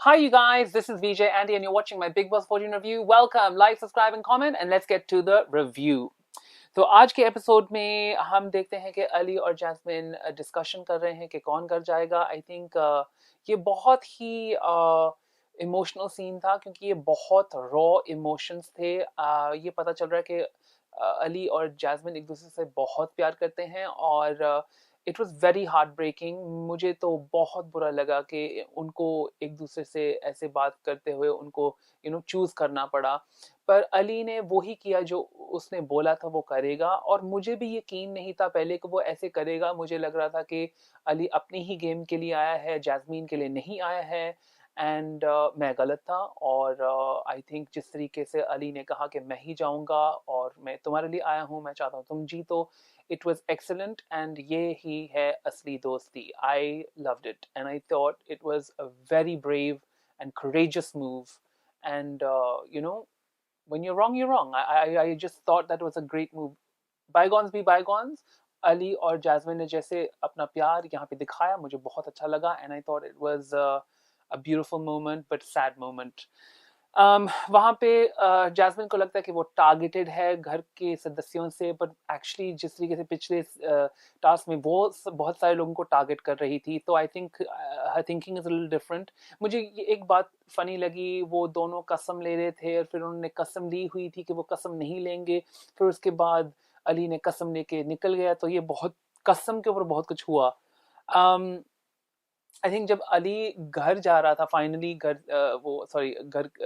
Hi, you guys. This is VJ Andy, and you're watching my Big Boss 14 review. Welcome, like, subscribe, and comment, and let's get to the review. तो आज के episode में हम देखते हैं कि अली और जैस्मिन डिस्कशन कर रहे हैं कि कौन घर जाएगा. आई थिंक ये बहुत ही इमोशनल सीन था क्योंकि ये बहुत रॉ इमोशंस थे. ये पता चल रहा है कि अली और जैस्मिन एक दूसरे से बहुत प्यार करते हैं और it was very heart breaking. मुझे तो बहुत बुरा लगा कि उनको एक दूसरे से ऐसे बात करते हुए उनको चूज करना पड़ा. पर अली ने वो ही किया जो उसने बोला था वो करेगा, और मुझे भी यकीन नहीं था पहले कि वो ऐसे करेगा. मुझे लग रहा था कि अली अपनी ही गेम के लिए आया है, जैस्मीन के लिए नहीं आया है. एंड मैं गलत था. और आई थिंक जिस तरीके से अली ने कहा कि मैं ही जाऊंगा और मैं तुम्हारे लिए आया हूँ, मैं चाहता हूँ तुम जीतो, it was excellent. And ये ही है असली दोस्ती. I loved it and I thought it was a very brave and courageous move. And when you're wrong, you're wrong. I just thought that was a great move. Bygones be bygones. Ali और jasmine ने जैसे अपना प्यार यहाँ पे दिखाया, मुझे बहुत अच्छा लगा. And I thought it was a beautiful moment but sad moment. वहाँ पे जैस्मिन को लगता है कि वो टारगेटेड है घर के सदस्यों से, बट एक्चुअली जिस तरीके से पिछले टास्क में वो बहुत सारे लोगों को टारगेट कर रही थी, तो I think her thinking is a little different. मुझे ये एक बात फनी लगी, वो दोनों कसम ले रहे थे और फिर उन्होंने कसम ली हुई थी कि वो कसम नहीं लेंगे. फिर उसके बाद अली ने कसम लेके निकल गया, तो ये बहुत कसम के ऊपर बहुत कुछ हुआ. आई थिंक जब अली घर जा रहा था फाइनली, घर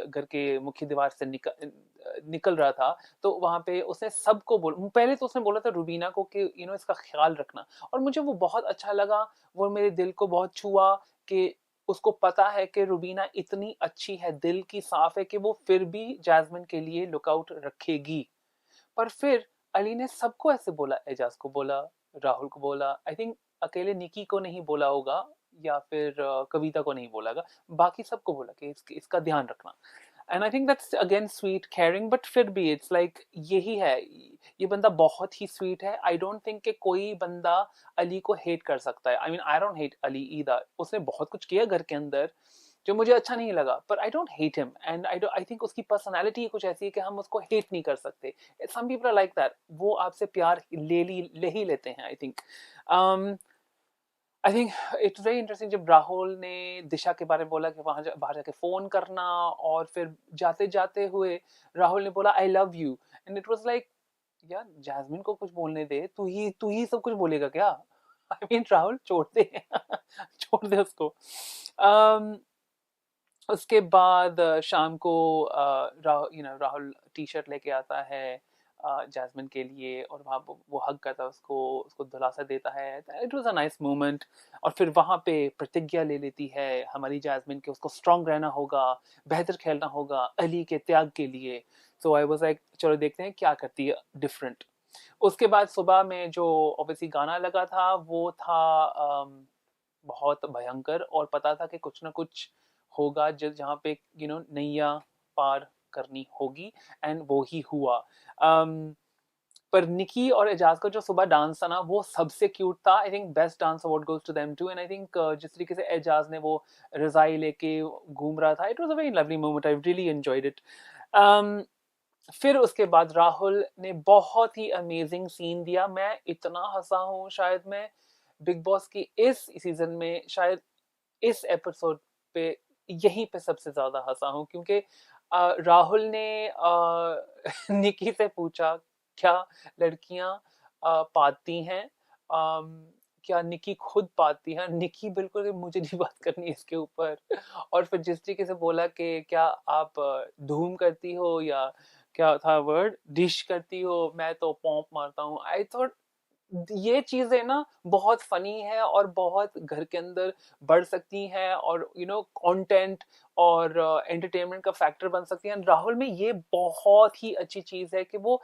घर के मुख्य दीवार से निकल रहा था, तो वहां पे उसने सबको पहले तो उसने बोला था रुबीना को कि इसका ख्याल रखना, और मुझे वो बहुत अच्छा लगा. वो मेरे दिल को बहुत छुआ कि उसको पता है कि रुबीना इतनी अच्छी है, दिल की साफ है, कि वो फिर भी जैस्मिन के लिए लुकआउट रखेगी. पर फिर अली ने सबको ऐसे बोला, एजाज को बोला, राहुल को बोला, आई थिंक अकेले निकी को नहीं बोला होगा, या फिर कविता को नहीं बोला होगा, बाकी सबको बोला कि इसका ध्यान रखना. And I think that's again sweet caring, but फिर भी इट्स लाइक यही है, ये बंदा बहुत ही स्वीट है. आई डोंट थिंक कि कोई बंदा अली को हेट कर सकता है. I mean I don't hate Ali either. उसने बहुत कुछ किया घर के अंदर जो मुझे अच्छा नहीं लगा, पर I don't hate him. And I think उसकी पर्सनालिटी कुछ ऐसी है कि हम उसको हेट नहीं कर सकते. Some people are like that, वो आपसे प्यार ले ही लेते हैं. I think it's very interesting जब राहुल ने दिशा के बारे में बोला कि बाहर जाके फोन करना, और फिर जाते जाते हुए राहुल ने बोला I love you. And it was like, यार जैस्मिन को कुछ बोलने दे, तू ही सब कुछ बोलेगा क्या? आई मीन राहुल छोड़ दे. छोड़ दे उसको. um, उसके बाद शाम को राहुल टी शर्ट लेके आता है जैस्मिन के लिए, और वहाँ वो हग करता है उसको, उसको दिलासा देता है. It was a nice moment. और फिर वहाँ पे प्रतिज्ञा ले लेती है हमारी जैस्मिन कि उसको स्ट्रांग रहना होगा, बेहतर खेलना होगा अली के त्याग के लिए. सो आई वाज लाइक चलो देखते हैं क्या करती है डिफरेंट. उसके बाद सुबह में जो ऑब्वियसली गाना लगा था वो था बहुत भयंकर, और पता था कि कुछ ना कुछ होगा जहाँ पे नैया पार करनी होगी. एंड वो ही हुआ. पर निकी और एजाज का जो सुबह डांस था ना, वो सबसे क्यूट था. I think best dance award goes to them too. And I think जिस तरीके से एजाज ने वो रजाई लेके घूम रहा था, it was a very lovely moment. I really enjoyed it. फिर उसके बाद राहुल ने बहुत ही अमेजिंग सीन दिया. मैं इतना हंसा हूँ शायद मैं बिग बॉस की इस सीजन में, शायद इस एपिसोड पे, यहीं पे सबसे ज्यादा हंसा हूँ, क्योंकि राहुल ने निकी से पूछा क्या लड़कियां पाती हैं, क्या निकी खुद पाती है? निकी बिल्कुल मुझे नहीं बात करनी इसके ऊपर. और फिर जिस तरीके से बोला कि क्या आप धूम करती हो, या क्या था वर्ड, डिश करती हो, मैं तो पॉम्प मारता हूँ. आई थॉट ये चीजें ना बहुत फनी है और बहुत घर के अंदर बढ़ सकती हैं, और कंटेंट और एंटरटेनमेंट का फैक्टर बन सकती हैं. राहुल में ये बहुत ही अच्छी चीज है कि वो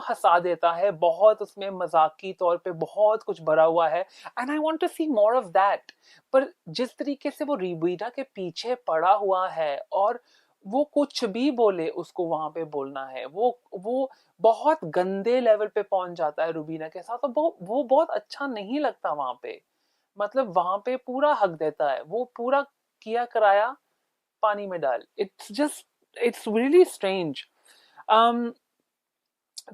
हंसा देता है, बहुत उसमें मजाकी तौर पे बहुत कुछ भरा हुआ है. And I want to see more of that. पर जिस तरीके से वो रिबीना के पीछे पड़ा हुआ है, और वो कुछ भी बोले उसको वहां पे बोलना है, वो बहुत गंदे लेवल पे पहुंच जाता है रुबीना के साथ, और वो बहुत अच्छा नहीं लगता वहां पे. मतलब वहां पे पूरा हक देता है, वो पूरा किया कराया पानी में डाल. It's really strange.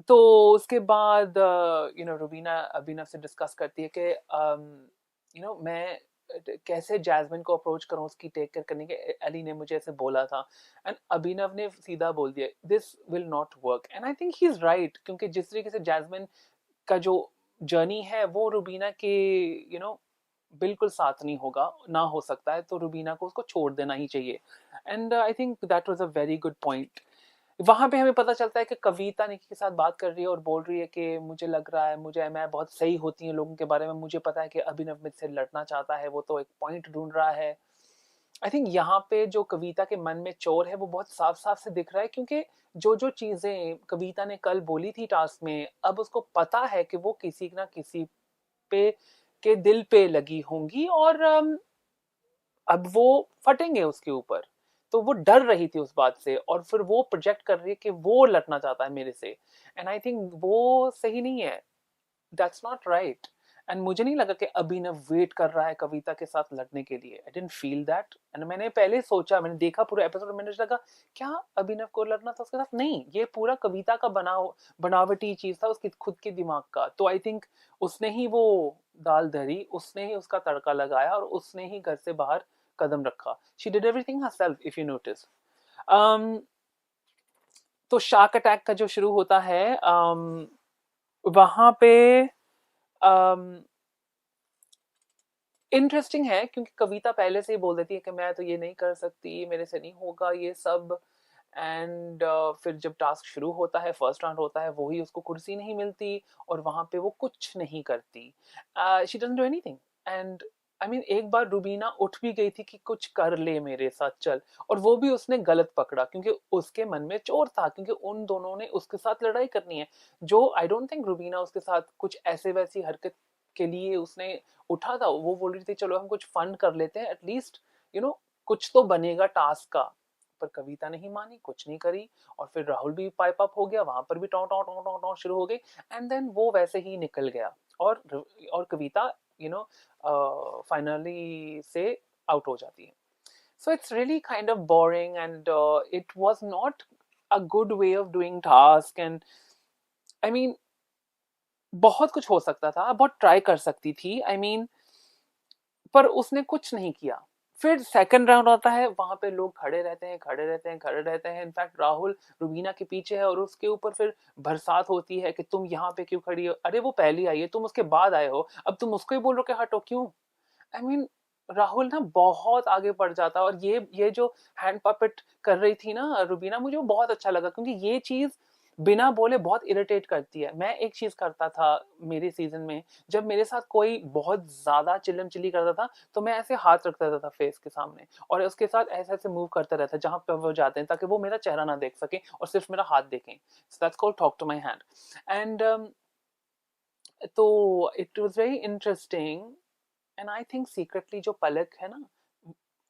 तो उसके बाद रुबीना अभिनव से डिस्कस करती है कि मैं कैसे जैस्मिन को अप्रोच करूं उसकी टेक केयर करने के. अली ने मुझे ऐसे बोला था एंड अभिनव ने सीधा बोल दिया this will not work. And I think he is right, क्योंकि जिस तरीके से जैस्मिन का जो जर्नी है वो रुबीना के बिल्कुल साथ नहीं होगा, ना हो सकता है, तो रुबीना को उसको छोड़ देना ही चाहिए. And I think that was a very good point. वहां पे हमें पता चलता है कि कविता निकी के साथ बात कर रही है और बोल रही है कि मुझे लग रहा है मैं बहुत सही होती हूँ लोगों के बारे में, मुझे पता है कि अभिनव मुझसे लड़ना चाहता है, वो तो एक पॉइंट ढूंढ रहा है. आई थिंक यहाँ पे जो कविता के मन में चोर है वो बहुत साफ साफ से दिख रहा है, क्योंकि जो जो चीजें कविता ने कल बोली थी टास्क में, अब उसको पता है कि वो किसी ना किसी पे के दिल पे लगी होंगी और अब वो फटेंगे उसके ऊपर. तो वो डर रही थी उस बात से और फिर वो प्रोजेक्ट कर रही है कि वो लड़ना चाहता है मेरे से. एंड आई थिंक वो सही नहीं है. That's not right. एंड मुझे नहीं लगा कि अभिनव वेट कर रहा है कविता के साथ लड़ने के लिए. I didn't feel that. And मैंने पहले सोचा, मैंने देखा पूरा एपिसोड, मैंने लगा क्या अभिनव को लड़ना था उसके साथ. नहीं, ये पूरा कविता का बनावटी चीज था उसकी खुद के दिमाग का. तो आई थिंक उसने ही वो दाल धरी, उसने ही उसका तड़का लगाया और उसने ही घर से बाहर कदम रखा. She did everything herself if you notice. तो शार्क अटैक का जो शुरू होता है वहां पे इंटरेस्टिंग है, क्योंकि कविता पहले से ही बोल देती है कि मैं तो ये नहीं कर सकती, मेरे से नहीं होगा ये सब. एंड फिर जब टास्क शुरू होता है, फर्स्ट राउंड होता है, वही उसको कुर्सी नहीं मिलती और वहां पे वो कुछ नहीं करती. She doesn't do anything. And I mean एक बार रुबीना उठ भी गई थी कि कुछ कर ले मेरे साथ चल, और वो भी उसने गलत पकड़ा क्योंकि उसके मन में चोर था, क्योंकि उन दोनों ने उसके साथ लड़ाई करनी है. जो आई डोंट थिंक रुबीना उसके साथ कुछ ऐसे वैसी हरकत के लिए उसने उठा था. वो बोल रही थी चलो हम कुछ फन कर लेते हैं, एटलीस्ट कुछ तो बनेगा टास्क का. पर कविता नहीं मानी, कुछ नहीं करी. और फिर राहुल भी पाइप अप हो गया, वहां पर भी टॉ टॉ टॉ टॉ टॉ शुरू हो गई. एंड देन वो वैसे ही निकल गया और कविता फाइनली से आउट हो जाती है. So it's really kind of boring and it was not a good way of doing task. And I mean बहुत कुछ हो सकता था, बहुत ट्राई कर सकती थी. आई मीन पर उसने कुछ नहीं किया. फिर सेकंड राउंड आता है, वहां पे लोग खड़े रहते हैं, खड़े रहते हैं, खड़े रहते हैं. इनफैक्ट राहुल रुबीना के पीछे है और उसके ऊपर फिर बरसात होती है कि तुम यहाँ पे क्यों खड़ी हो. अरे वो पहले आई है, तुम उसके बाद आए हो, अब तुम उसको ही बोल रहे हो कि हटो क्यों. आई मीन राहुल ना बहुत आगे बढ़ जाता. और ये जो हैंड पपेट कर रही थी ना रुबीना, मुझे वो बहुत अच्छा लगा, क्योंकि ये चीज बिना बोले बहुत इरिटेट करती है. मैं एक चीज करता था मेरे सीजन में, जब मेरे साथ कोई बहुत ज्यादा चिल्लम चिल्ली करता था तो मैं ऐसे हाथ रख देता था फेस के सामने और उसके साथ ऐसे ऐसे मूव करता रहता जहां पे वो जाते हैं, ताकि वो मेरा चेहरा ना देख सके और सिर्फ मेरा हाथ देखें. So that's called talk to my hand. And तो it was very interesting. And I think secretly जो पलक है ना,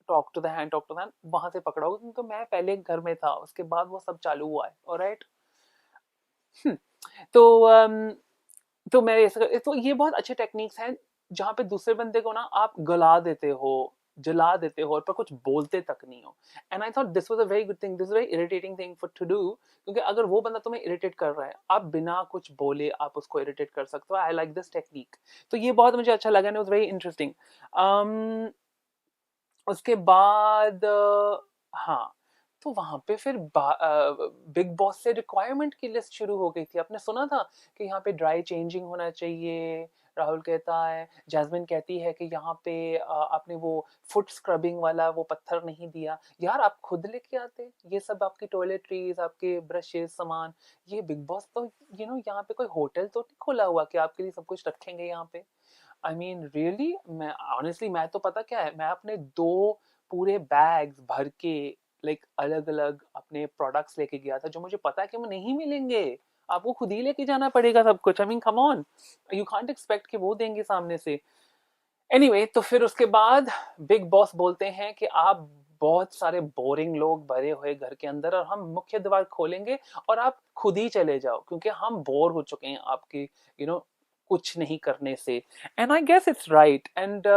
talk to the hand, talk to the hand, वहां से पकड़ा होगा, क्योंकि मैं पहले घर में था, उसके बाद वो सब चालू हुआ है. ऑलराइट. तो तो मैं तो ये बहुत अच्छे टेक्निक्स हैं जहां पे दूसरे बंदे को ना आप गला देते हो, जला देते हो, और पर कुछ बोलते तक नहीं हो. And I thought this was a very good thing, this very irritating thing for to do, क्योंकि अगर वो बंदा तुम्हें इरिटेट कर रहा है, आप बिना कुछ बोले आप उसको इरिटेट कर सकते हो. I like this technique. तो ये बहुत मुझे अच्छा लगा, and it was very interesting. उसके बाद हाँ, तो वहां पे फिर बिग बॉस से रिक्वायरमेंट की लिस्ट शुरू हो गई थी. आपने सुना था कि यहाँ पे ड्राई चेंजिंग होना चाहिए. राहुल कहता है, जैस्मिन कहती है कि यहाँ पे आपने वो फुट स्क्रबिंग वाला वो पत्थर नहीं दिया. यार आप खुद लेके आते ये सब, आपकी टॉयलेटरीज, आपके ब्रशेस, सामान. ये बिग बॉस तो यहाँ पे कोई होटल तो नहीं खोला हुआ कि आपके लिए सब कुछ रखेंगे यहाँ पे. आई मीन रियली, मैं ऑनेस्टली, मैं तो पता क्या है, मैं अपने 2 पूरे बैग्स भर के लाइक अलग अलग अपने प्रोडक्ट्स लेके गया था, जो मुझे पता है कि वो नहीं मिलेंगे. आपको खुद ही लेके जाना पड़ेगा सब कुछ. I mean come on, you can't expect कि वो देंगे सामने से. एनीवे तो फिर उसके बाद बिग बॉस बोलते हैं कि आप बहुत सारे बोरिंग लोग भरे हुए घर के अंदर, और हम मुख्य द्वार खोलेंगे और आप खुद ही चले जाओ, क्योंकि हम बोर हो चुके हैं आपकी कुछ नहीं करने से। And I guess it's right. And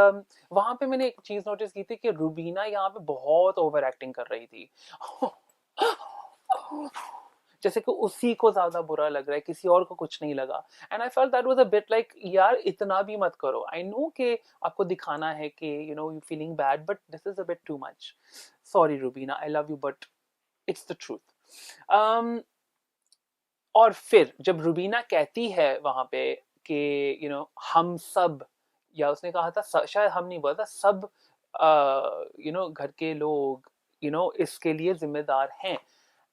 वहां पे मैंने एक चीज नोटिस की थी कि रूबीना यहाँ पे बहुत ओवर एक्टिंग कर रही थी। जैसे कि उसी को ज्यादा बुरा लग रहा है, किसी और को कुछ नहीं लगा। And I felt that was a bit like यार इतना भी मत करो। आई नो कि आपको दिखाना है कि you know you feeling bad, but this is a bit too much. Sorry Rubina, I love you but it's the truth. और फिर जब रूबीना कहती है वहां पे कि यू नो हम सब, या उसने कहा था शायद हम नहीं बोला था, सब यू नो घर के लोग यू नो इसके लिए जिम्मेदार हैं।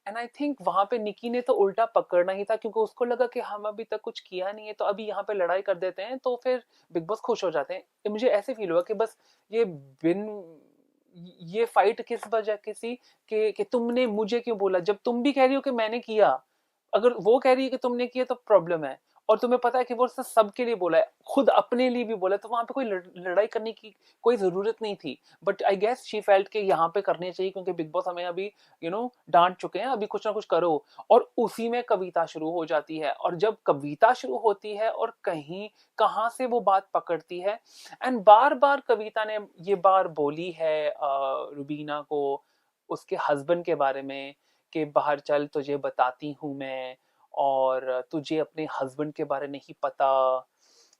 एंड आई थिंक वहां पे निकी ने तो उल्टा पकड़ना ही था, क्योंकि उसको लगा कि हम अभी तक कुछ किया नहीं है तो अभी यहाँ पे लड़ाई कर देते हैं तो फिर बिग बॉस खुश हो जाते हैं। मुझे ऐसे फील हुआ कि बस ये बिन ये फाइट किस वजह की थी कि तुमने मुझे क्यों बोला, जब तुम भी कह रही हो कि मैंने किया। अगर वो कह रही है कि तुमने किया तो प्रॉब्लम है, और तुम्हें पता है कि वो सबके लिए बोला है, खुद अपने लिए भी बोला है, तो वहां पे कोई लड़ाई करने की कोई जरूरत नहीं थी। But I guess she felt के यहाँ पे करनी चाहिए, क्योंकि बिग बॉस हमें अभी यू नो डांट चुके हैं, अभी कुछ ना कुछ करो। और उसी में कविता शुरू हो जाती है, और जब कविता शुरू होती है और कहीं कहाँ से वो बात पकड़ती है। एंड बार बार कविता ने ये बार बोली है रुबीना को उसके हस्बैंड के बारे में कि बाहर चल तुझे बताती हूँ मैं, और तुझे अपने हस्बैंड के बारे नहीं पता,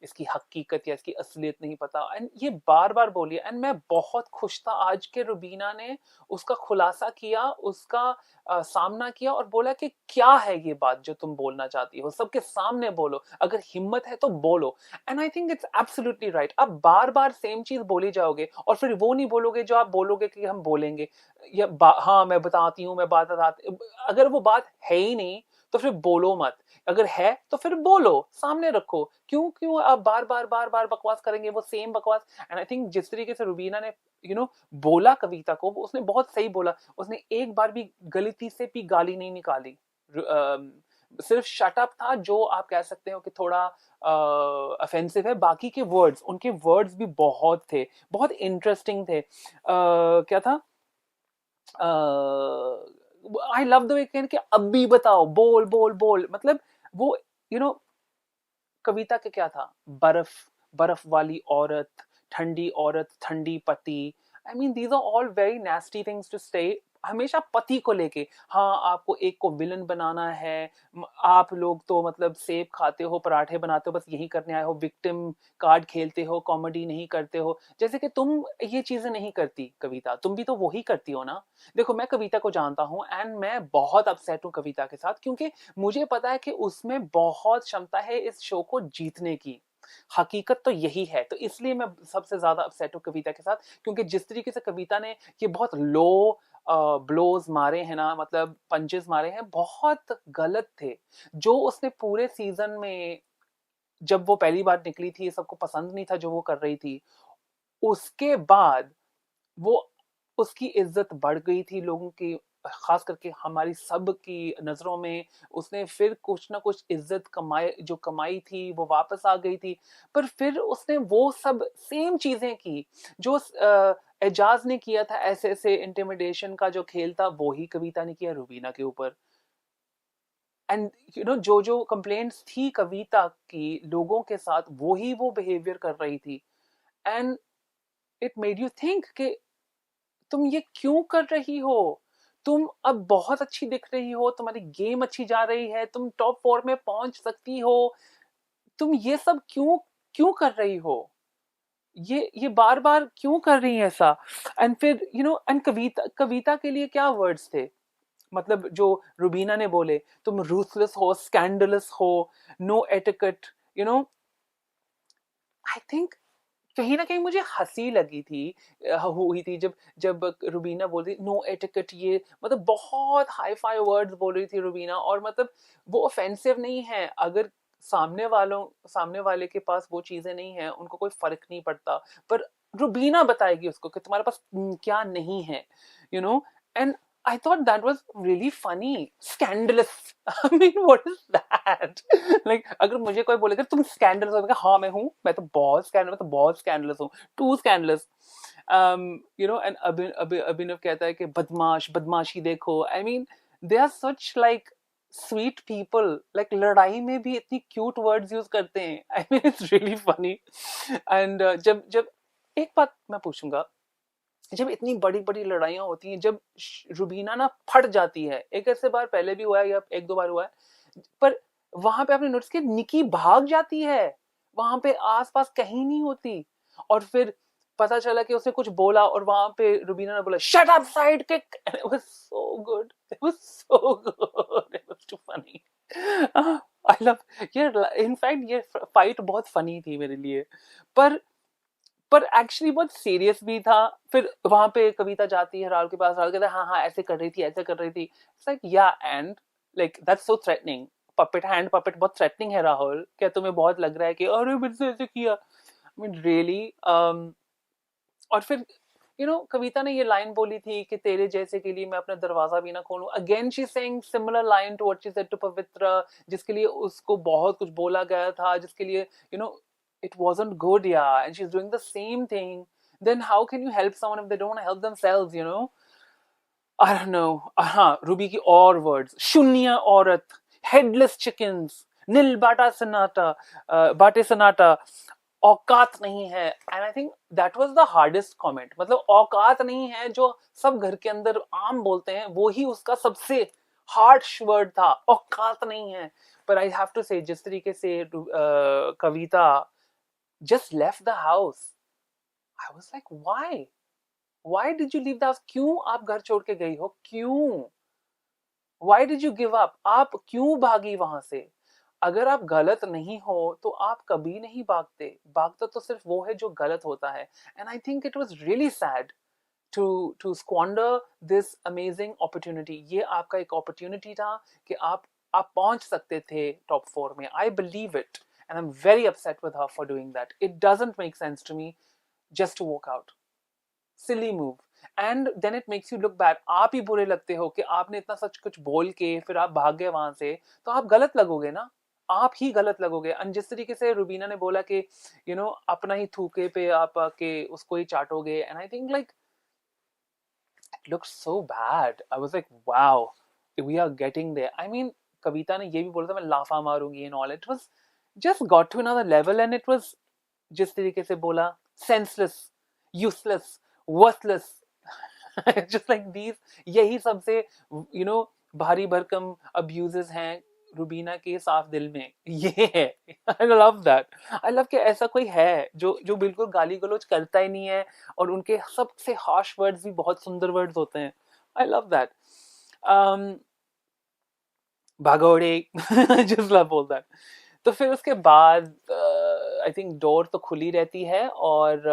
इसकी हकीकत या इसकी असलियत नहीं पता। एंड ये बार बार बोली। एंड मैं बहुत खुश था आज के रुबीना ने उसका खुलासा किया, उसका सामना किया और बोला कि क्या है ये बात जो तुम बोलना चाहती हो, सबके सामने बोलो, अगर हिम्मत है तो बोलो। And I think it's absolutely right. आप बार बार सेम चीज बोली जाओगे और फिर वो नहीं बोलोगे जो आप बोलोगे कि हम बोलेंगे, या हाँ मैं बताती हूँ, मैं बात बताती, अगर वो बात है ही नहीं तो फिर बोलो मत, अगर है तो फिर बोलो, सामने रखो। क्यों क्यों आप बार बार बकवास करेंगे, वो सेम बकवास। एंड आई थिंक जिस तरीके से रुबीना ने यू नो बोला कविता को, उसने बहुत सही बोला। उसने एक बार भी गलती से भी गाली नहीं निकाली, सिर्फ शट अप था, जो आप कह सकते हो कि थोड़ा ऑफेंसिव है। बाकी के वर्ड्स, उनके वर्ड्स भी बहुत थे, बहुत इंटरेस्टिंग थे। क्या था, आई लव द वे कि अब भी बताओ, बोल बोल बोल, मतलब वो यू नो कविता के क्या था, बर्फ, बर्फ वाली औरत, ठंडी औरत, ठंडी पति। I mean these are all very nasty things to say, हमेशा पति को लेके। हाँ आपको एक को विलन बनाना है, आप लोग तो मतलब सेब खाते हो, पराठे बनाते हो, बस यही करने आए हो, विक्टिम कार्ड खेलते हो, कॉमेडी नहीं करते हो। जैसे कि तुम ये चीजें नहीं करती कविता, तुम भी तो वही करती हो ना। देखो मैं कविता को जानता हूँ एंड मैं बहुत अपसेट हूँ कविता के साथ, क्योंकि मुझे पता है कि उसमें बहुत क्षमता है इस शो को जीतने की। हकीकत तो यही है, तो इसलिए मैं सबसे ज्यादा अपसेट हूँ कविता के साथ, क्योंकि जिस तरीके से कविता ने ये बहुत लो ब्लोज मारे हैं ना, मतलब पंचेस मारे हैं, बहुत गलत थे। जो उसने पूरे सीजन में, जब वो पहली बार निकली थी, सबको पसंद नहीं था जो वो कर रही थी। उसके बाद वो, उसकी इज्जत बढ़ गई थी लोगों की, खास करके हमारी सब की नजरों में। उसने फिर कुछ ना कुछ इज्जत कमाई, जो कमाई थी वो वापस आ गई थी। पर फिर उसने वो सब सेम चीजें की जो एजाज ने किया था, ऐसे ऐसे इंटिमिडेशन का जो खेल था, वो ही कविता ने किया रुबीना के ऊपर। एंड यू नो जो जो कंप्लेंट्स थी कविता की लोगों के साथ, वो ही वो बिहेवियर कर रही थी। And it made you think कि तुम ये क्यों कर रही हो, तुम अब बहुत अच्छी दिख रही हो, तुम्हारी गेम अच्छी जा रही है, तुम टॉप 4 में पहुंच सकती हो, तुम ये सब क्यों क्यों कर रही हो, ये बार बार क्यों कर रही है ऐसा। एंड फिर यू नो, एंड कविता, कविता के लिए क्या वर्ड्स थे, मतलब जो रुबीना ने बोले, तुम रूथलेस हो, स्कैंडलस हो, no etiquette, you know. I think कहीं ना कहीं मुझे हंसी लगी थी, हुई थी, जब जब रुबीना बोल रही नो एटिकेट, ये मतलब बहुत हाई फाई वर्ड्स बोल रही थी रुबीना। और मतलब वो ऑफेंसिव नहीं है, अगर सामने वाले के पास वो चीजें नहीं है, उनको कोई फर्क नहीं पड़ता। पर रुबीना बताएगी उसको कि तुम्हारे पास क्या नहीं है, you know. And I thought that was really funny. Scandalous. I mean, what is that? Like, अगर मुझे कोई बोलेगा तुम स्कैंडलस हो, मैं हाँ मैं हूँ, मैं तो बहुत स्कैंडल, मैं तो बहुत स्कैंडलस हूँ, too scandalous. You know, and Abhinav कहता है कि बदमाश, बदमाशी देखो। I mean they are such like sweet people, like लड़ाई में भी इतनी क्यूट वर्ड्स यूज करते हैं. I mean it's really funny. And जब जब एक बात मैं पूछूंगा, जब इतनी बड़ी बड़ी लड़ाइयां होती हैं, जब रुबीना ना फट जाती है, एक ऐसे बार पहले भी हुआ है या एक दो बार हुआ है, पर वहां पे आपने नोटिस किया निकी भाग जाती है, वहां पे आसपास कहीं नहीं होती. और फिर पता चला कि उसने कुछ बोला और वहां पे रुबीना ने बोला shut up side kick, and it was so good, it was so good, it was to funny. I love, ये इनफैक्ट ये फाइट बहुत फनी थी मेरे लिए, पर एक्चुअली बहुत सीरियस भी था. फिर वहां पे कविता जाती है राहुल के पास, राहुल कहता है हाँ हाँ ऐसे कर रही थी, ऐसे कर रही थी. इट्स लाइक या and like that's so threatening. Puppet hand puppet बहुत थ्रेटनिंग है राहुल. क्या तुम्हें बहुत लग रहा है कि अरे मेरे से ऐसे किया? I mean really. और फिर कविता ने ये लाइन बोली थी कि तेरे जैसे के लिए मैं अपना दरवाजा भी ना खोलूं. Again she saying similar line to what she said to Pavitra, जिसके लिए उसको बहुत कुछ बोला गया था, जिसके लिए it wasn't good, yeah, and she's doing the same thing. Then how can you help someone if they don't want to help themselves? I don't know. Ruby की और वर्ड्स, शून्य औरत, हेडलेस चिकन्स, नील बाटा सन्नाटा, बाटे सन्नाटा, औकात नहीं है. And I think that was the hardest comment. मतलब औकात नहीं है जो सब घर के अंदर आम बोलते हैं, वो ही उसका सबसे हार्श वर्ड था, औकात नहीं है. पर आई हैव टू से जिस तरीके से कविता just left the house, I was like why did you leave the house? क्यों आप घर छोड़ के गई हो? क्यों? Why did you give up? आप क्यों भागी वहां से? अगर आप गलत नहीं हो तो आप कभी नहीं भागते. भागता तो सिर्फ वो है जो गलत होता है. And I think it was really sad to squander this amazing opportunity. ये आपका एक opportunity था कि आप पहुंच सकते थे टॉप 4 में. I believe it and I'm very upset with her for doing that. It doesn't make sense to me just to walk out. Silly move. And then it makes you look bad. आप ही बुरे लगते हो कि आपने इतना सच कुछ बोल के फिर आप भाग गए वहां से, तो आप गलत लगोगे ना, आप ही गलत लगोगे. और जिस तरीके से रुबीना ने बोला कि अपना ही थूके पे आप के उसको ही चाटोगे. And I think like it looks so bad. I was like, wow, we are getting there. I mean, कविता ने ये भी बोला था मैं लाफा मारूंगी and all. It was just got to another level and it was जिस तरीके से बोला senseless, useless, worthless. Just like these, यही सबसे भारी भरकम abuses हैं रुबीना के साफ दिल में. ये है. I love that. I love कि ऐसा कोई है जो बिल्कुल गाली गलौज करता ही नहीं है और उनके सबसे harsh words भी बहुत सुंदर words होते हैं. I love that. भागोड़े. Just love all that. तो फिर उसके बाद आई थिंक डोर तो खुली रहती है और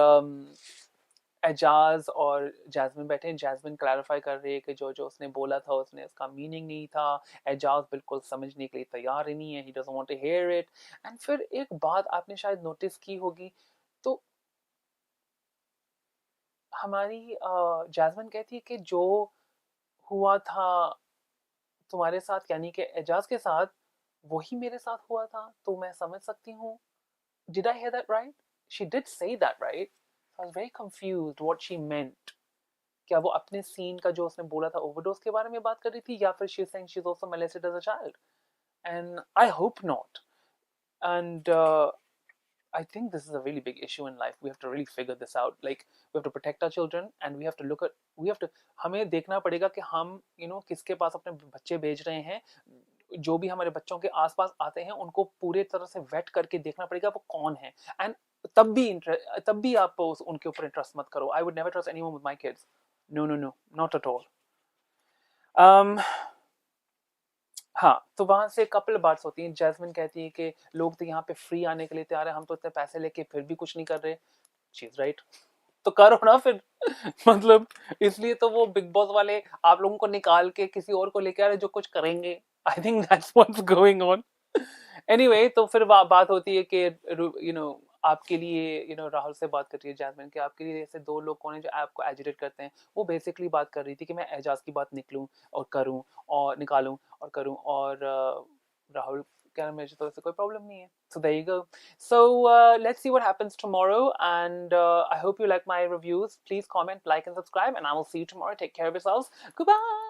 एजाज और जैस्मिन बैठे हैं. जैस्मिन क्लैरिफाई कर रही है कि जो उसने बोला था उसने उसका मीनिंग नहीं था. एजाज बिल्कुल समझने के लिए तैयार ही नहीं है. He doesn't want to hear it. And फिर एक बात आपने शायद नोटिस की होगी, तो हमारी जैस्मिन कहती है कि जो हुआ था तुम्हारे साथ यानी कि एजाज के साथ, वही मेरे साथ हुआ था, तो मैं समझ सकती हूँ. Did I hear that right? She did say that, right? I was very confused what she meant. क्या वो अपने सीन का जो उसने बोला था ओवरडोज के बारे में बात कर रही थी, या फिर she is saying she's also molested as a child? And I hope not. And I think this is a really big issue in life. We have to really figure this out. Like we have to protect our children and we have to हमें देखना पड़ेगा कि हम किसके पास अपने बच्चे भेज रहे हैं. जो भी हमारे बच्चों के आसपास आते हैं उनको पूरे तरह से वेट करके देखना पड़ेगा वो कौन है. एंड तब भी आप उनके ऊपर इंटरेस्ट मत करो. I would never trust anyone with my kids. No no no, not at all. हाँ, तो वहां से कपल बार्स होती हैं. जैस्मिन कहती है कि लोग तो यहाँ पे फ्री आने के लिए तैयार है, हम तो इतने पैसे लेके फिर भी कुछ नहीं कर रहे. She is right. तो करो ना फिर. मतलब इसलिए तो वो बिग बॉस वाले आप लोगों को निकाल के किसी और को लेके आ रहे जो कुछ करेंगे. I think that's what's going on. Anyway, तो फिर बात होती है कि आपके लिए राहुल से बात कर रही है जैस्मिन कि आपके लिए ऐसे दो लोग कौन है जो आपको एजिटेट करते हैं. वो बेसिकली बात कर रही थी कि मैं एजाज की बात निकालूं और करूं और राहुल क्या मेरे तो ऐसे कोई प्रॉब्लम नहीं है. So there you go. So let's see what happens tomorrow and I hope you like my reviews. Please comment, like and subscribe and I will see you tomorrow. Take care of yourselves. Goodbye.